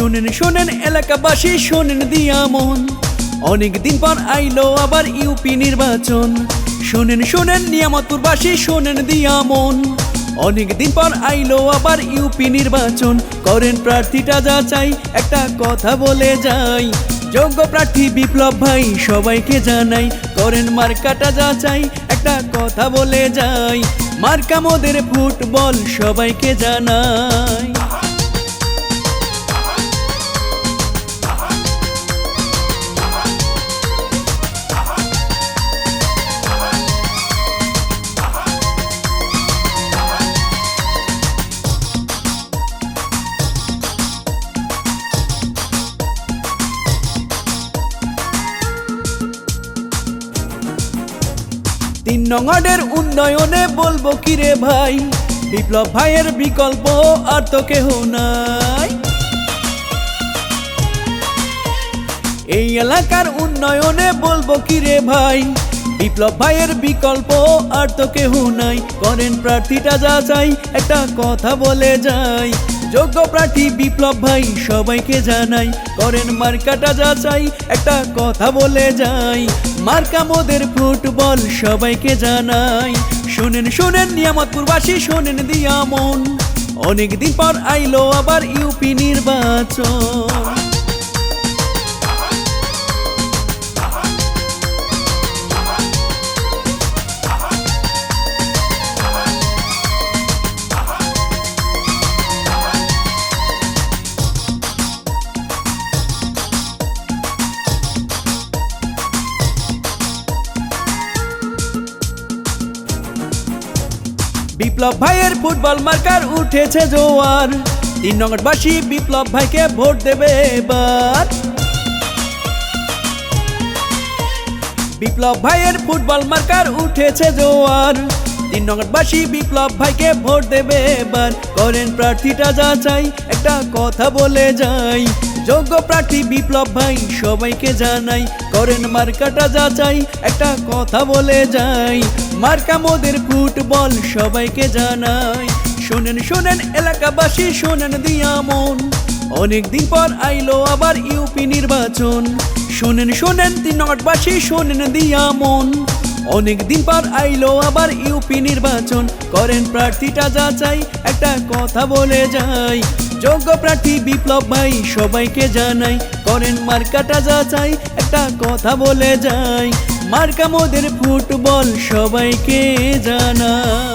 শোনেন শোনেন এলাকাবাসী, শোনেন দিয়া মন, অনেক দিন পর আইলো আবার ইউপি নির্বাচন। শোনেন শোনেন নিয়ামতপুরবাসী, শোনেন দিয়া মন, অনেক দিন পর আইলো আবার ইউপি নির্বাচন। করেন প্রার্থীটা যাচাই, একটা কথা বলে যাই, যোগ্য প্রার্থী বিপ্লব ভাই সবাইকে জানাই। করেন মার্কাটা যাচাই, একটা কথা বলে যাই, মার্কা মোদের ফুটবল সবাইকে জানাই। তিন নং ওয়ার্ডের উন্নয়নে বলবো কি রে ভাই, বিপ্লব ভাইয়ের বিকল্প আর তো কেহ নাই। এই এলাকার উন্নয়নে বলবো কি রে ভাই, বিপ্লব ভাইয়ের বিকল্প আর তো কেহ নাই। করেন প্রার্থীটা যাচাই, একটা কথা বলে যাই, যোগ্য প্রার্থী বিপ্লব ভাই সবাইকে জানাই। করেন মার্কাটা যাচাই, একটা কথা বলে যাই, মার্কা মোদের ফুটবল সবাইকে জানাই। শোনেন শোনেন নিয়ামতপুরবাসী, শোনেন দিয়া মন, অনেক দিন পর আইলো আবার ইউপি নির্বাচন। বিপ্লব ভাইয়ের ফুটবল মার্কার উঠেছে জোয়ার, তিন নং ওয়ার্ডবাসী বিপ্লব ভাইকে ভোট দেবে এবার। বিপ্লব ভাইয়ের ফুটবল মার্কার উঠেছে জোয়ার, তিন নং ওয়ার্ডবাসী বিপ্লব ভাইকে ভোট দেবে এবার। করেন প্রার্থীটা যাচাই, একটা কথা বলে যাই, যোগ্য প্রার্থী বিপ্লব ভাই সবাইকে জানাই। করেন মার্কাটা যাচাই, একটা কথা বলে যাই, মার্কা মোদের ফুটবল সবাইকে জানাই। শোনেন শোনেন এলাকাবাসী, শোনেন দিয়া মন, অনেক দিন পর আইলো আবার ইউপি নির্বাচন। শোনেন শোনেন তিন নং ওয়ার্ডবাসী, শোনেন দিয়া মন, অনেক দিন পর আইলো আবার ইউপি নির্বাচন। করেন প্রার্থীটা যাচাই, একটা কথা বলে যাই, যোগ্য প্রার্থী বিপ্লব ভাই সবাইকে জানাই। করেন মার্কাটা যাচাই, একটা কথা বলে যাই, মার্কা মোদের ফুটবল সবাইকে জানাই।